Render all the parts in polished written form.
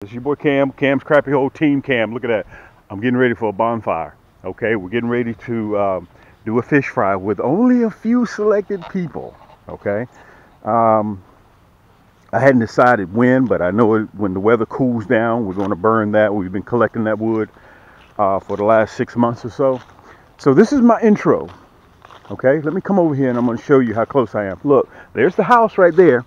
It's your boy Cam, Cam's Crappie Hole Team Cam. Look at that. I'm getting ready for a bonfire. Okay, we're getting ready to do a fish fry with only a few selected people. Okay, I hadn't decided when, but I know when the weather cools down, we're going to burn that. We've been collecting that wood for the last 6 months or so. So this is my intro. Okay, let me come over here and I'm going to show you how close I am. Look, there's the house right there,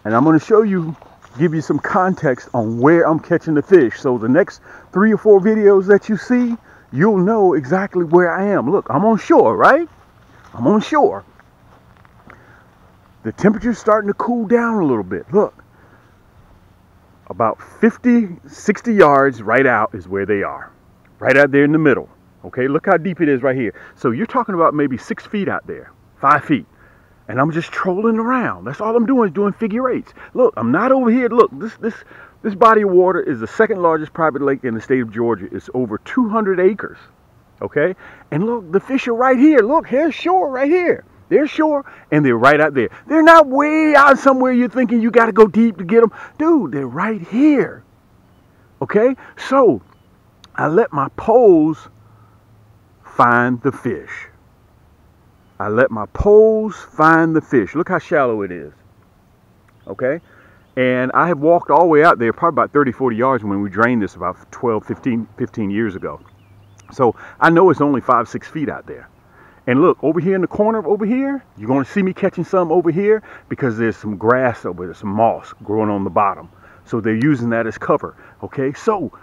and I'm going to show you, give you some context on where I'm catching the fish. So the next 3 or 4 videos that you see, you'll know exactly where I am. Look, I'm on shore, right? I'm on shore. The temperature's starting to cool down a little bit. Look, about 50, 60 yards right out is where they are. Right out there in the middle. Okay, look how deep it is right here. So you're talking about maybe 6 feet out there, 5 feet. And I'm just trolling around. That's all I'm doing is doing figure eights. Look, I'm not over here. Look, this body of water is the second largest private lake in the state of Georgia. It's over 200 acres. Okay? And look, the fish are right here. Look, here's shore right here. There's shore, and they're right out there. They're not way out somewhere you're thinking you got to go deep to get them. Dude, they're right here. Okay? So, I let my poles find the fish. I let my poles find the fish. Look how shallow it is. Okay? And I have walked all the way out there, probably about 30, 40 yards when we drained this about 12, 15 years ago. So I know it's only 5, 6 feet out there. And look, over here in the corner over here, you're going to see me catching some over here because there's some grass over there, some moss growing on the bottom. So they're using that as cover. Okay? So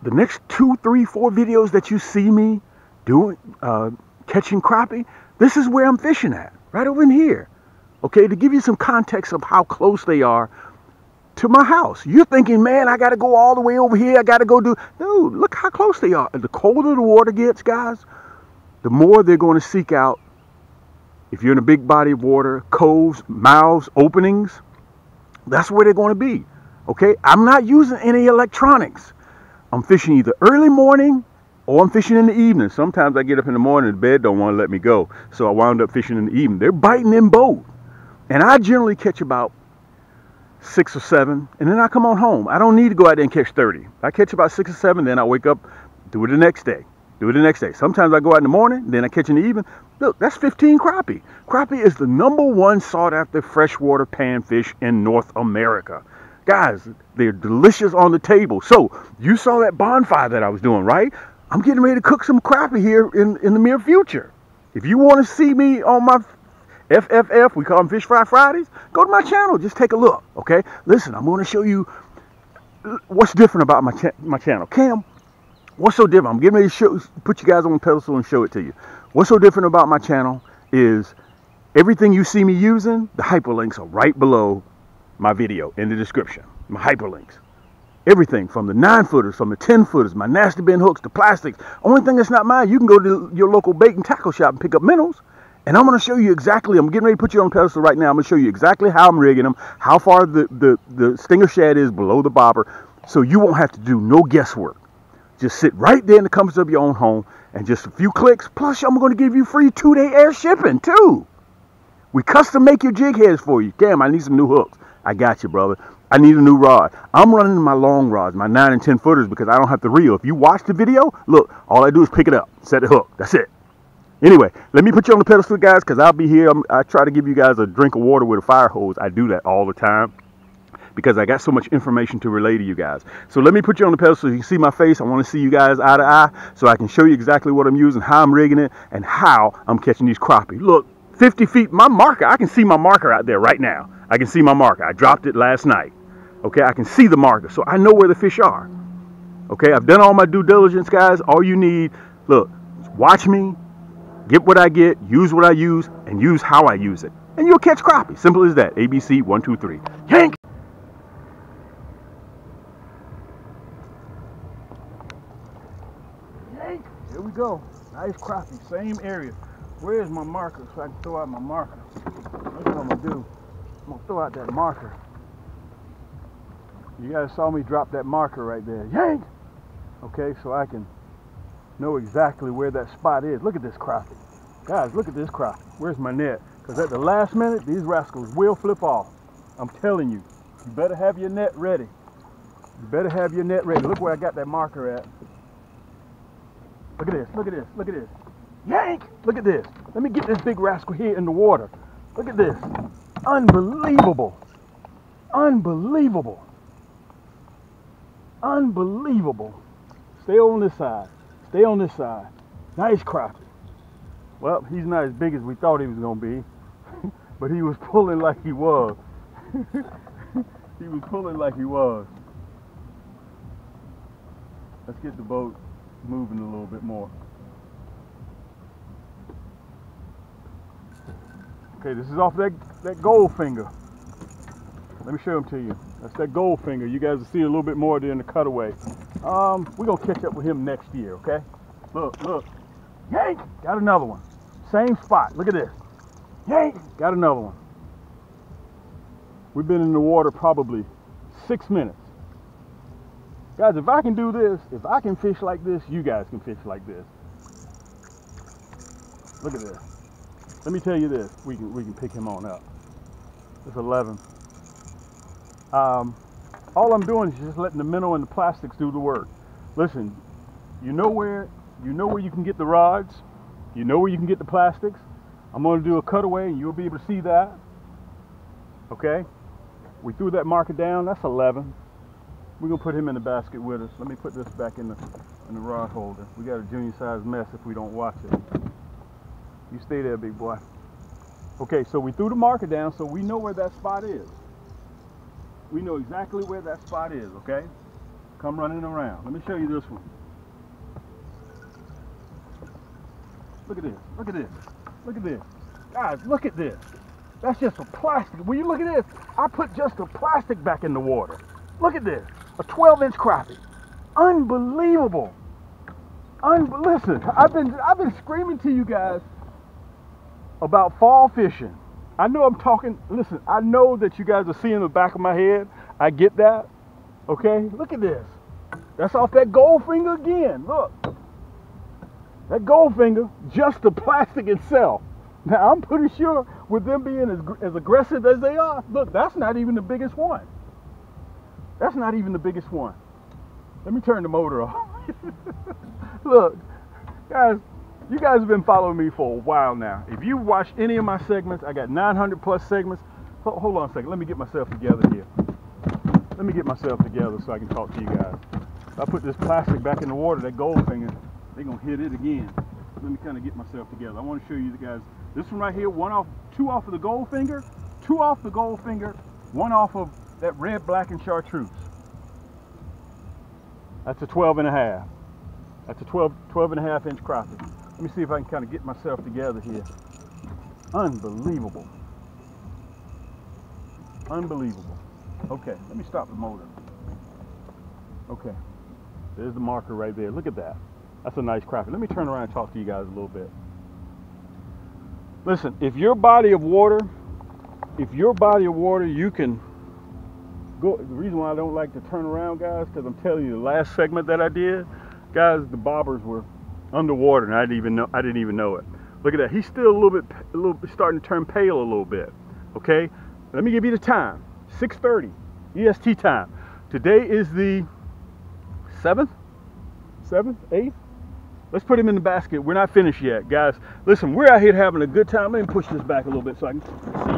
the next 2, 3, 4 videos that you see me doing, catching crappie, this is where I'm fishing at, right over in here. Okay, to give you some context of how close they are to my house. You're thinking, man, I got to go all the way over here. I got to go do... Dude, look how close they are. The colder the water gets, guys, the more they're going to seek out, if you're in a big body of water, coves, mouths, openings, that's where they're going to be. Okay, I'm not using any electronics. I'm fishing either early morning or I'm fishing in the evening. Sometimes I get up in the morning and the bed don't want to let me go. So I wound up fishing in the evening. They're biting in both. And I generally catch about 6 or 7. And then I come on home. I don't need to go out there and catch 30. I catch about 6 or 7. Then I wake up, do it the next day. Do it the next day. Sometimes I go out in the morning. Then I catch in the evening. Look, that's 15 crappie. Crappie is the #1 sought after freshwater panfish in North America. Guys, they're delicious on the table. So you saw that bonfire that I was doing, right? I'm getting ready to cook some crappie here in the near future. If you want to see me on my FFF, we call them Fish Fry Fridays, go to my channel. Just take a look, okay? Listen, I'm going to show you what's different about my channel. Cam, what's so different? I'm getting ready to put you guys on the pedestal and show it to you. What's so different about my channel is everything you see me using, the hyperlinks are right below my video in the description. My hyperlinks. Everything from the 9-footers, from the 10-footers, my nasty bin hooks, the plastics. Only thing that's not mine, you can go to your local bait and tackle shop and pick up Minnows. And I'm going to show you exactly, I'm getting ready to put you on the pedestal right now. I'm going to show you exactly how I'm rigging them, how far the stinger shad is below the bobber, so you won't have to do no guesswork. Just sit right there in the comforts of your own home and just a few clicks. Plus, I'm going to give you free 2-day air shipping too. We custom make your jig heads for you. Damn, I need some new hooks. I got you, brother. I need a new rod. I'm running my long rods, my 9 and 10 footers, because I don't have to reel. If you watch the video, look, all I do is pick it up, set the hook. That's it. Anyway, let me put you on the pedestal, guys, because I'll be here. I try to give you guys a drink of water with a fire hose. I do that all the time because I got so much information to relay to you guys. So let me put you on the pedestal so you can see my face. I want to see you guys eye to eye so I can show you exactly what I'm using, how I'm rigging it, and how I'm catching these crappie. Look, 50 feet, my marker, I can see my marker out there right now. I can see my marker. I dropped it last night. Okay, I can see the marker, so I know where the fish are. Okay, I've done all my due diligence, guys. All you need, look, watch me, get what I get, use what I use, and use how I use it. And you'll catch crappie. Simple as that. ABC 1, 2, 3. Yank! Yank! Here we go. Nice crappie. Same area. Where's my marker so I can throw out my marker? That's what I'm going to do. I'm going to throw out that marker. You guys saw me drop that marker right there. Yank! Okay, so I can know exactly where that spot is. Look at this crappie. Guys, look at this crappie. Where's my net? Because at the last minute, these rascals will flip off. I'm telling you. You better have your net ready. You better have your net ready. Look where I got that marker at. Look at this, look at this, look at this. Yank! Look at this. Let me get this big rascal here in the water. Look at this. Unbelievable. Unbelievable. Unbelievable. Stay on this side. Stay on this side. Nice crappie. Well, he's not as big as we thought he was going to be, but he was pulling like he was. He was pulling like he was. Let's get the boat moving a little bit more. Okay, this is off that Goldfinger. Let me show him to you. That's that Goldfinger. You guys will see a little bit more during the cutaway. We're going to catch up with him next year, okay? Look, look. Yank! Got another one. Same spot. Look at this. Yank! Got another one. We've been in the water probably 6 minutes. Guys, if I can do this, if I can fish like this, you guys can fish like this. Look at this. Let me tell you this. We can pick him on up. It's 11. All I'm doing is just letting the minnow and the plastics do the work. Listen, you know where you can get the rods. You know where you can get the plastics. I'm going to do a cutaway and you'll be able to see that. Okay? We threw that marker down. That's 11. We're going to put him in the basket with us. Let me put this back in the rod holder. We got a junior size mess if we don't watch it. You stay there, big boy. Okay, so we threw the marker down so we know where that spot is. We know exactly where that spot is, okay? Come running around. Let me show you this one. Look at this. Look at this. Look at this. Guys, look at this. That's just a plastic. Will you look at this? I put just a plastic back in the water. Look at this. A 12-inch crappie. Unbelievable. Listen, I've been screaming to you guys about fall fishing. I know I'm talking, listen, I know that you guys are seeing the back of my head. I get that. Okay? Look at this. That's off that Goldfinger again. Look. That Goldfinger, just the plastic itself. Now, I'm pretty sure with them being as aggressive as they are, look, that's not even the biggest one. That's not even the biggest one. Let me turn the motor off. Look, guys, you guys have been following me for a while now. If you watched any of my segments, I got 900 plus segments. Hold on a second. Let me get myself together here. Let me get myself together so I can talk to you guys. If I put this plastic back in the water, that Goldfinger, they're going to hit it again. Let me kind of get myself together. I want to show you the guys. This one right here, two off of the Goldfinger, two off the Goldfinger, one off of that red, black, and Chartreuse. That's a 12 and a half. That's a 12 and a half inch crappie. Let me see if I can kind of get myself together here. Unbelievable. Unbelievable. Okay, let me stop the motor. Okay, there's the marker right there. Look at that. That's a nice crappie. Let me turn around and talk to you guys a little bit. Listen, if your body of water, you can go. The reason why I don't like to turn around, guys, because I'm telling you, the last segment that I did, guys, the bobbers were underwater and I didn't even know it. Look at that. He's still a little bit starting to turn pale a little bit. Okay, let me give you the time. 6:30 EST time. Today is the 7th, 8th. Let's put him in the basket. We're not finished yet, guys. Listen, we're out here having a good time. Let me push this back a little bit so I can see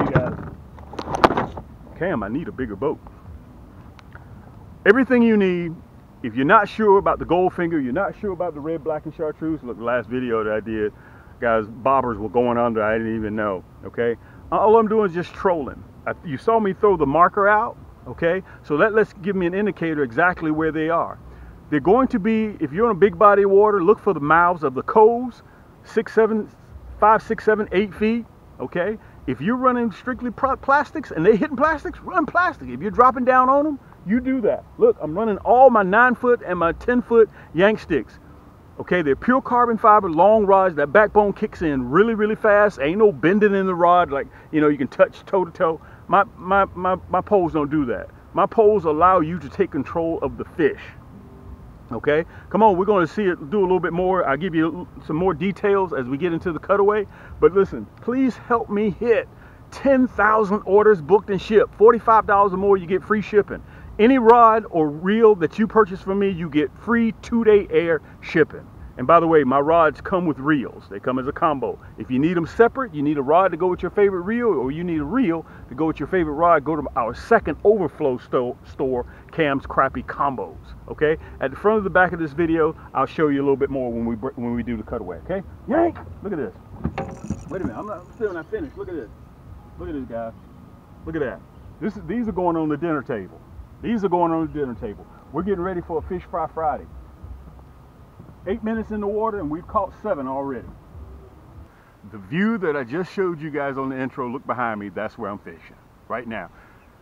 you guys. Cam, I need a bigger boat. Everything you need. If you're not sure about the Goldfinger, you're not sure about the red, black, and Chartreuse, look, the last video that I did, guys, bobbers were going under. I didn't even know, okay? All I'm doing is just trolling. You saw me throw the marker out, okay? So let's give me an indicator exactly where they are. They're going to be, if you're in a big body of water, look for the mouths of the coves, 5, 6, 7, 8 feet, okay? If you're running strictly plastics and they're hitting plastics, run plastic. If you're dropping down on them, you do that. Look, I'm running all my 9-foot and my 10-foot yank sticks. Okay, they're pure carbon fiber, long rods. That backbone kicks in really, really fast. Ain't no bending in the rod like, you know, you can touch toe to toe. My poles don't do that. My poles allow you to take control of the fish. Okay, come on, we're going to see it do a little bit more. I'll give you some more details as we get into the cutaway. But listen, please help me hit 10,000 orders booked and shipped. $45 or more, you get free shipping. Any rod or reel that you purchase from me, you get free 2-day air shipping. And by the way, my rods come with reels. They come as a combo. If you need them separate, you need a rod to go with your favorite reel, or you need a reel to go with your favorite rod, go to our second overflow store, Cam's Crappie Combos. Okay? At the front of the back of this video, I'll show you a little bit more when we do the cutaway. Okay? Yank! Look at this. Wait a minute. I'm still not finished. Look at this. Look at this, guys. Look at that. These are going on the dinner table. These are going on the dinner table. We're getting ready for a Fish Fry Friday. 8 minutes in the water and we've caught 7 already. The view that I just showed you guys on the intro, look behind me, that's where I'm fishing right now.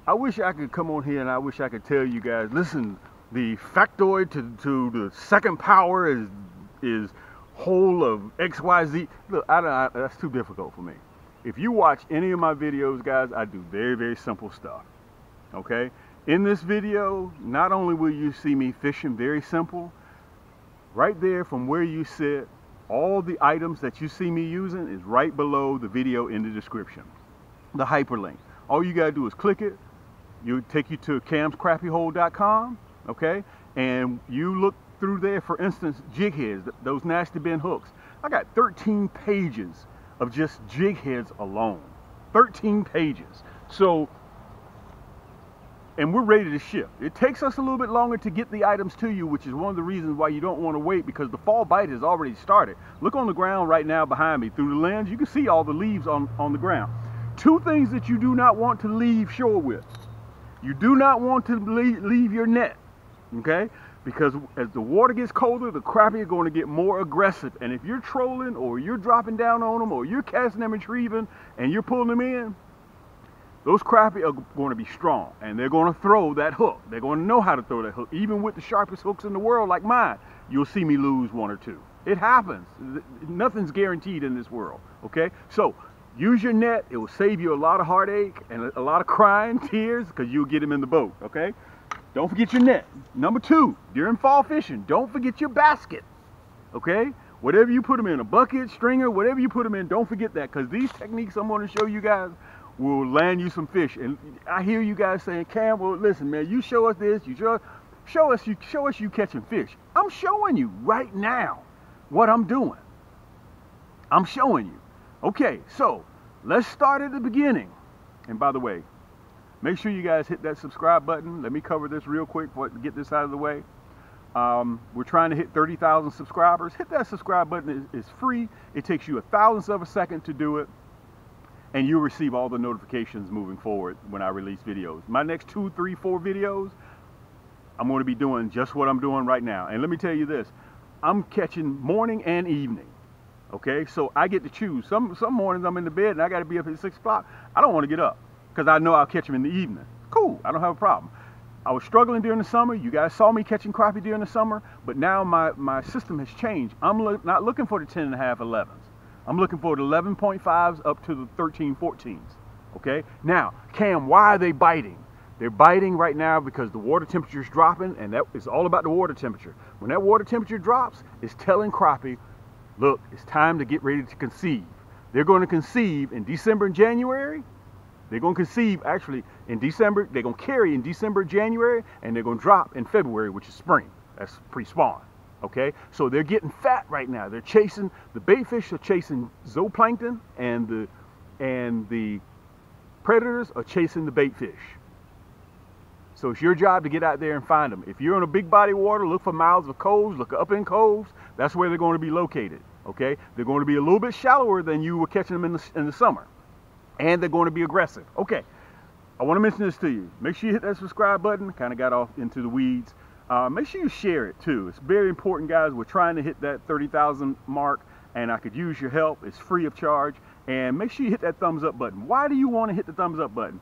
I wish I could come on here and I wish I could tell you guys, listen, the factoid to the second power is whole of XYZ. Look, that's too difficult for me. If you watch any of my videos, guys, I do very, very simple stuff. Okay? In this video, not only will you see me fishing very simple, right there from where you sit, all the items that you see me using is right below the video in the description. The hyperlink. All you gotta do is click it. It'll take you to camscrappiehole.com, okay? And you look through there, for instance, jig heads, those nasty bend hooks. I got 13 pages of just jig heads alone. 13 pages. So, and we're ready to ship. It takes us a little bit longer to get the items to you, which is one of the reasons why you don't want to wait, because the fall bite has already started. Look on the ground right now behind me. Through the lens, you can see all the leaves on the ground. 2 things that you do not want to leave shore with. You do not want to leave your net, okay? Because as the water gets colder, the crappie are going to get more aggressive. And if you're trolling, or you're dropping down on them, or you're casting them and retrieving, and you're pulling them in, those crappie are going to be strong, and they're going to throw that hook. They're going to know how to throw that hook. Even with the sharpest hooks in the world like mine, you'll see me lose 1 or 2. It happens. Nothing's guaranteed in this world, okay? So use your net. It will save you a lot of heartache and a lot of crying, tears, because you'll get them in the boat, okay? Don't forget your net. Number 2, during fall fishing, don't forget your basket, okay? Whatever you put them in, a bucket, stringer, whatever you put them in, don't forget that, because these techniques I'm going to show you guys will land you some fish. And I hear you guys saying, Cam, well, listen, man, you show us this, you show us you catching fish. I'm showing you right now what I'm doing. I'm showing you. Okay, so let's start at the beginning. And by the way, make sure you guys hit that subscribe button. Let me cover this real quick to get this out of the way. We're trying to hit 30,000 subscribers. Hit that subscribe button. It's free. It takes you 1,000th of a second to do it. And you'll receive all the notifications moving forward when I release videos. My next 2, 3, 4 videos, I'm going to be doing just what I'm doing right now. And let me tell you this, I'm catching morning and evening. Okay, so I get to choose. Some mornings I'm in the bed and I got to be up at 6 o'clock. I don't want to get up because I know I'll catch them in the evening. Cool, I don't have a problem. I was struggling during the summer. You guys saw me catching crappie during the summer, but now my system has changed. I'm not looking for the 10.5, 11s. I'm looking for the 11.5s up to the 13, 14s, okay? Now, Cam, why are they biting? They're biting right now because the water temperature is dropping, and that is all about the water temperature. When that water temperature drops, it's telling crappie, look, it's time to get ready to conceive. They're going to conceive in December and January. They're going to conceive actually in December. They're going to carry in December, January, and they're going to drop in February, which is spring. That's pre-spawn. Okay, so they're getting fat right now. They're chasing, the bait fish are chasing zooplankton, and the predators are chasing the bait fish. So it's your job to get out there and find them. If you're in a big body of water, look for mouths of coves, look up in coves. That's where they're going to be located. Okay, they're going to be a little bit shallower than you were catching them in the summer, and they're going to be aggressive. Okay, I want to mention this to you. Make sure you hit that subscribe button. Kind of got off into the weeds. Make sure you share it too. It's very important, guys. We're trying to hit that 30,000 mark, and I could use your help. It's free of charge. And make sure you hit that thumbs up button. Why do you want to hit the thumbs up button?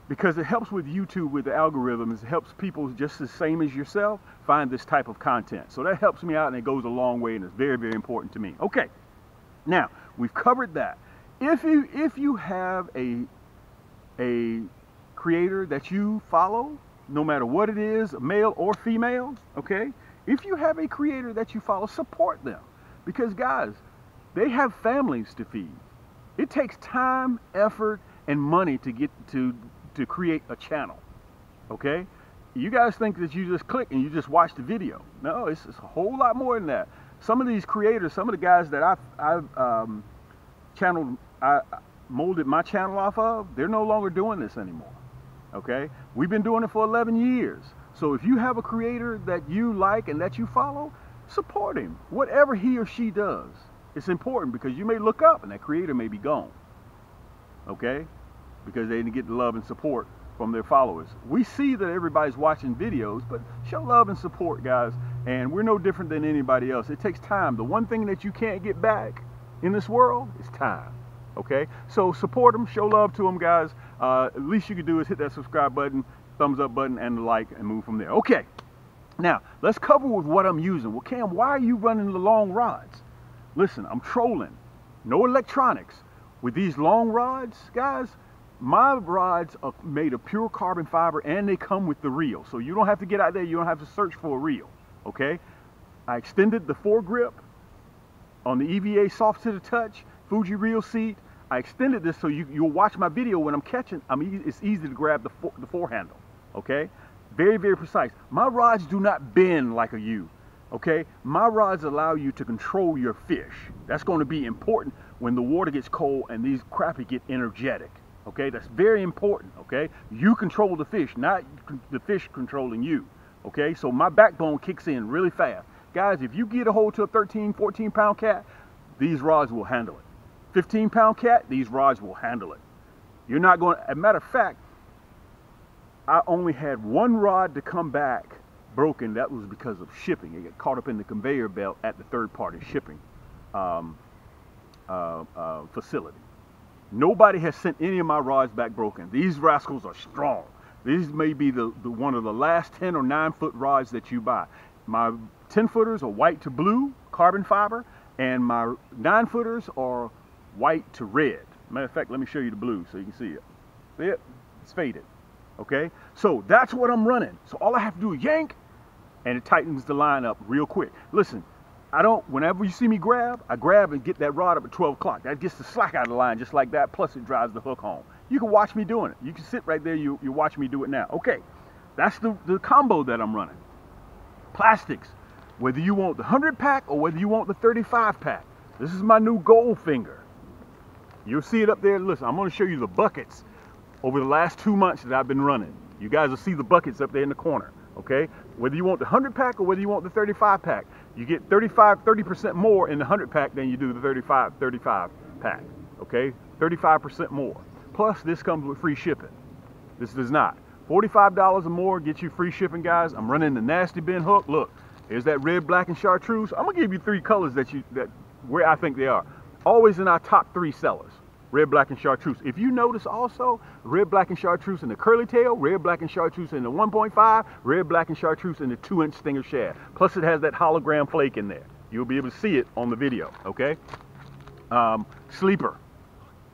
Because it helps with YouTube, with the algorithms. It helps people just the same as yourself find this type of content. So that helps me out, and it goes a long way, and it's very, very important to me. Okay, now we've covered that. If you have a creator that you follow, no matter what it is, male or female, okay? If you have a creator that you follow, support them. Because guys, they have families to feed. It takes time, effort, and money to get to create a channel, okay? You guys think that you just click and you just watch the video. No, it's a whole lot more than that. Some of these creators, some of the guys that I've molded my channel off of, they're no longer doing this anymore. Okay, we've been doing it for 11 years. So if you have a creator that you like and that you follow, support him. Whatever he or she does, it's important, because you may look up and that creator may be gone. Okay, because they didn't get the love and support from their followers. We see that everybody's watching videos, but show love and support, guys. And we're no different than anybody else. It takes time. The one thing that you can't get back in this world is time. Okay, so support them, show love to them, guys. At least you can do is hit that subscribe button, thumbs up button, and the like, and move from there. Okay, now let's cover with what I'm using. Well, Cam, why are you running the long rods? Listen, I'm trolling. No electronics. With these long rods, guys, my rods are made of pure carbon fiber, and they come with the reel. So you don't have to get out there, you don't have to search for a reel. Okay, I extended the foregrip on the EVA soft to the touch Fuji reel seat. I extended this so you'll watch my video when I'm catching. It's easy to grab the fore handle. Okay, very, very precise. My rods do not bend like a U. Okay, my rods allow you to control your fish. That's going to be important when the water gets cold and these crappie get energetic. Okay, that's very important. Okay, you control the fish, not the fish controlling you. Okay, so my backbone kicks in really fast. Guys, if you get a hold to a 13, 14 pound cat, these rods will handle it. 15 pound cat, these rods will handle it. You're not going to, as a matter of fact, I only had one rod to come back broken. That was because of shipping. It got caught up in the conveyor belt at the third party shipping facility. Nobody has sent any of my rods back broken. These rascals are strong. These may be the one of the last 10 or 9 foot rods that you buy. My 10 footers are white to blue carbon fiber, and my 9 footers are white to red. Matter of fact, let me show you the blue so you can see it. See it? It's faded. Okay, so that's what I'm running. So all I have to do is yank, and it tightens the line up real quick. Listen, whenever you see me grab, I grab and get that rod up at 12 o'clock. That gets the slack out of the line just like that, plus it drives the hook home. You can watch me doing it. You can sit right there, you watch me do it now. Okay, that's the combo that I'm running. Plastics, whether you want the 100 pack or whether you want the 35 pack. This is my new GOLDFINGER. You'll see it up there. Listen, I'm going to show you the buckets over the last 2 months that I've been running. You guys will see the buckets up there in the corner. Okay, whether you want the 100 pack or whether you want the 35 pack, you get 30% more in the 100 pack than you do the 35 pack. Okay, 35% more. Plus, this comes with free shipping. This does not. $45 or more gets you free shipping, guys. I'm running the nasty bin hook. Look, there's that red, black, and chartreuse. I'm gonna give you 3 colors where I think they are. Always in our top 3 sellers. Red, black, and chartreuse. If you notice also, red, black, and chartreuse in the curly tail, red, black, and chartreuse in the 1.5, red, black, and chartreuse in the 2-inch stinger shad. Plus it has that hologram flake in there. You'll be able to see it on the video, okay? Sleeper,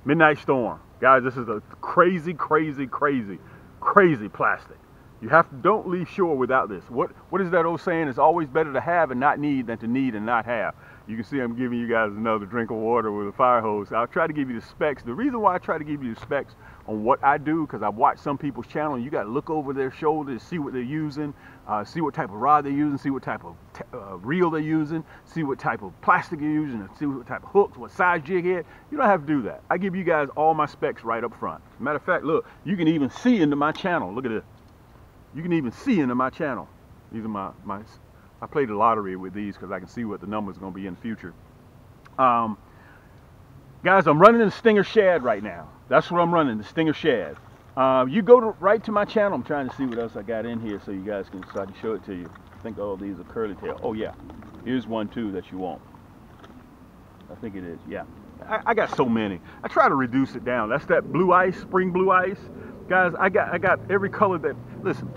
Midnight Storm. Guys, this is a crazy, crazy, crazy, crazy plastic. You don't leave shore without this. What is that old saying? It's always better to have and not need than to need and not have. You can see I'm giving you guys another drink of water with a fire hose. I'll try to give you the specs. The reason why I try to give you the specs on what I do, because I've watched some people's channel, and you got to look over their shoulders, see what they're using, see what type of rod they're using, see what type of reel they're using, see what type of plastic you're using, and see what type of hooks, what size jig head. You don't have to do that. I give you guys all my specs right up front. Matter of fact, look, you can even see into my channel. Look at this. You can even see into my channel. These are I played the lottery with these because I can see what the number is going to be in the future. Guys, I'm running the Stinger Shad right now. That's what I'm running, the Stinger Shad. You go right to my channel. I'm trying to see what else I got in here so I can show it to you. I think all these are curly tail. Oh yeah, here's one too that you want. I think it is, yeah. I got so many. I try to reduce it down. That's that blue ice, spring blue ice. Guys, I got every color that, listen,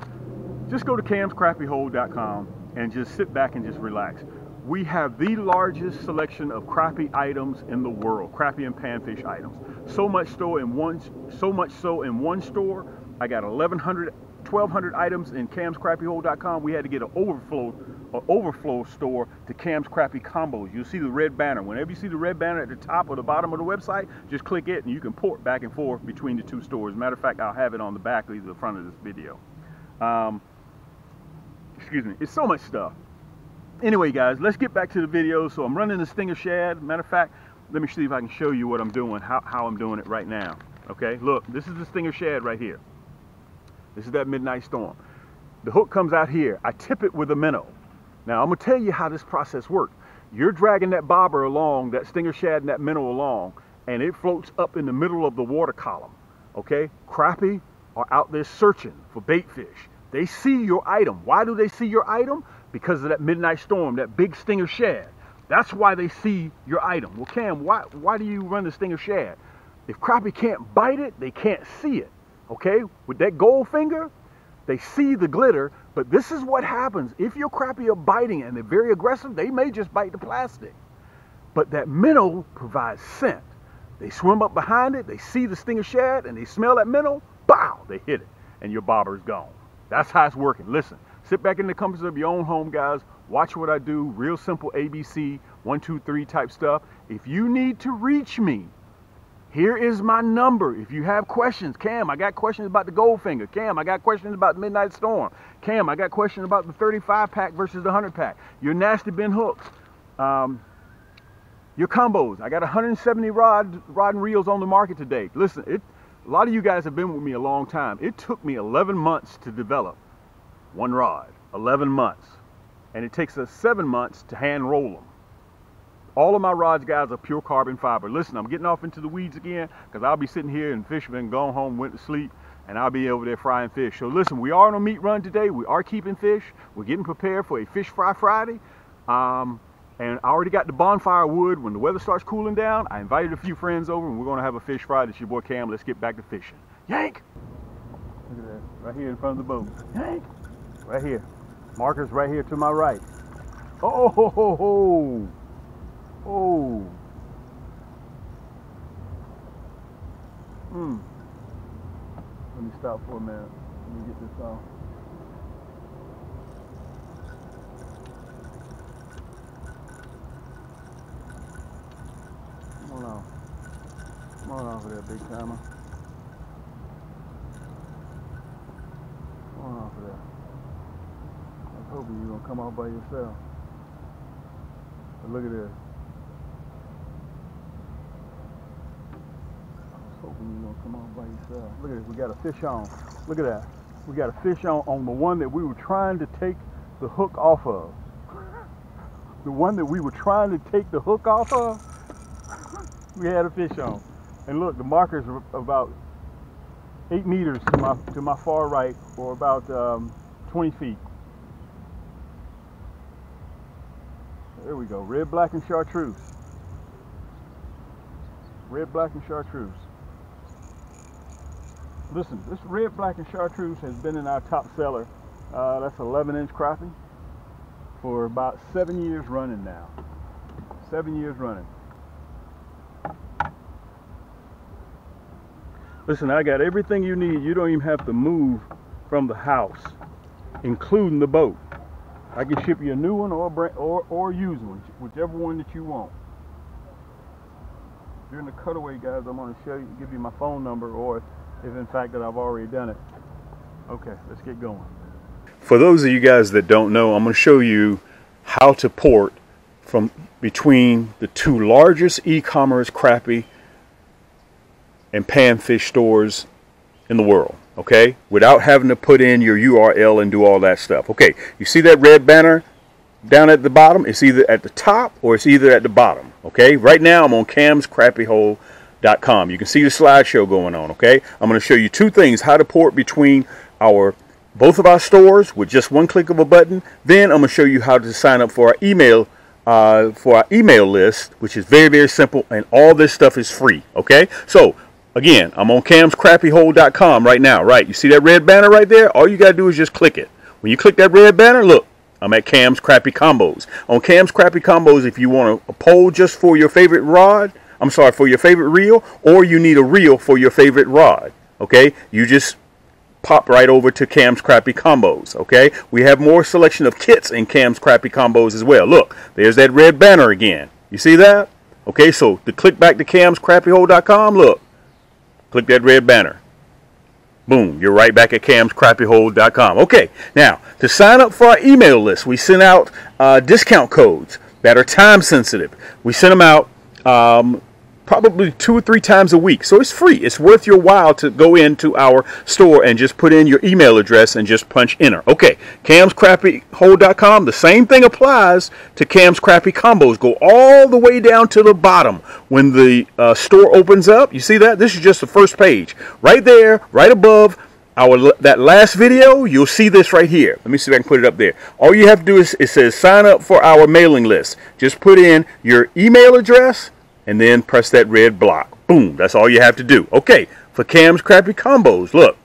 just go to camscrappiehold.com and just sit back and just relax. We have the largest selection of crappie items in the world, crappie and panfish items. So much so in one store, I got 1,200 items in camscrappiehold.com. We had to get an overflow store to Cam's Crappie Combos. You'll see the red banner. Whenever you see the red banner at the top or the bottom of the website, just click it and you can port back and forth between the 2 stores. Matter of fact, I'll have it on the back or the front of this video. Excuse me. It's so much stuff. Anyway, guys, let's get back to the video. So I'm running the Stinger Shad. Matter of fact, let me see if I can show you what I'm doing, how I'm doing it right now. Okay, look, this is the Stinger Shad right here. This is that Midnight Storm. The hook comes out here. I tip it with a minnow. Now, I'm going to tell you how this process works. You're dragging that bobber along, that Stinger Shad and that minnow along, and it floats up in the middle of the water column. Okay, crappie are out there searching for bait fish. They see your item. Why do they see your item? Because of that Midnight Storm, that big Stinger Shad. That's why they see your item. Well, Cam, why do you run the Stinger Shad? If crappie can't bite it, they can't see it. Okay, with that Goldfinger, they see the glitter, but this is what happens. If your crappie are biting and they're very aggressive, they may just bite the plastic. But that minnow provides scent. They swim up behind it, they see the Stinger Shad, and they smell that minnow, bow, they hit it, and your bobber is gone. That's how it's working. Listen, sit back in the comfort of your own home, guys. Watch what I do. Real simple ABC, 1, 2, 3 type stuff. If you need to reach me, here is my number. If you have questions, Cam, I got questions about the Goldfinger. Cam, I got questions about the Midnight Storm. Cam, I got questions about the 35 pack versus the 100 pack. Your nasty bin hooks. Your combos. I got 170 rod and reels on the market today. Listen, a lot of you guys have been with me a long time. It took me 11 months to develop one rod. 11 months. And it takes us 7 months to hand roll them. All of my rods, guys, are pure carbon fiber. Listen, I'm getting off into the weeds again because I'll be sitting here and fish have been gone home, went to sleep, and I'll be over there frying fish. So listen, we are on a meat run today. We are keeping fish. We're getting prepared for a Fish Fry Friday. And I already got the bonfire wood. When the weather starts cooling down, I invited a few friends over and we're going to have a fish fry. It's your boy Cam. Let's get back to fishing. Yank! Look at that. Right here in front of the boat. Yank! Right here. Markers right here to my right. Oh, ho, ho, ho. Oh. Let me stop for a minute. Let me get this off. Come on off. Come on off of there, big timer. Come on off of there. I was hoping you were gonna come off by yourself. But look at this. Hoping you're gonna come on by yourself. Look at this, we got a fish on. Look at that. We got a fish on the one that we were trying to take the hook off of. The one that we were trying to take the hook off of, we had a fish on. And look, the markers are about 8 meters to my far right, or about 20 feet. There we go, red, black, and chartreuse. Red, black, and chartreuse. Listen, this red, black, and chartreuse has been in our top seller. That's 11-inch crappie for about 7 years running now. 7 years running. Listen, I got everything you need. You don't even have to move from the house, including the boat. I can ship you a new one or use one, whichever one that you want. During the cutaway, guys, I'm going to show you, give you my phone number, or if in fact that I've already done it. Okay, let's get going. For those of you guys that don't know, I'm going to show you how to port from between the two largest e-commerce crappie and panfish stores in the world, okay, without having to put in your URL and do all that stuff. Okay, you see that red banner down at the bottom? It's either at the top or it's either at the bottom. Okay, right now I'm on camscrappiehole.com. You can see the slideshow going on. Okay, I'm going to show you two things: how to port between both of our stores with just one click of a button. Then I'm going to show you how to sign up for our email list, which is very, very simple, and all this stuff is free. Okay, so again, I'm on camscrappiehole.com right now. Right, you see that red banner right there? All you got to do is just click it. When you click that red banner, look, I'm at Cam's Crappie Combos. On Cam's Crappie Combos, if you want a pole just for your favorite rod, for your favorite reel, or you need a reel for your favorite rod, okay, you just pop right over to Cam's Crappie Combos, okay? We have more selection of kits in Cam's Crappie Combos as well. Look, there's that red banner again. You see that? Okay, so to click back to camscrappiehole.com, look, click that red banner. Boom, you're right back at camscrappiehold.com. Okay, now to sign up for our email list, we send out discount codes that are time sensitive. We send them out probably 2 or 3 times a week. So it's free. It's worth your while to go into our store and just put in your email address and just punch enter. Okay, camscrappiehold.com. The same thing applies to Cam's Crappie Combos. Go all the way down to the bottom when the store opens up. You see that? This is just the first page. Right there, right above that last video, you'll see this right here. Let me see if I can put it up there. All you have to do is, it says sign up for our mailing list. Just put in your email address and then press that red block. Boom, that's all you have to do. Okay, for Cam's Crappie Combos, look.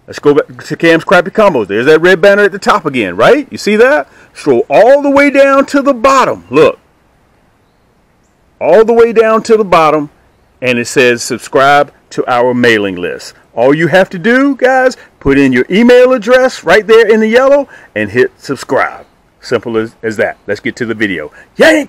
Let's go back to Cam's Crappie Combos. There's that red banner at the top again, right? You see that? Scroll all the way down to the bottom. Look. All the way down to the bottom, and it says subscribe to our mailing list. All you have to do, guys, put in your email address right there in the yellow and hit subscribe. Simple as that. Let's get to the video. Yank!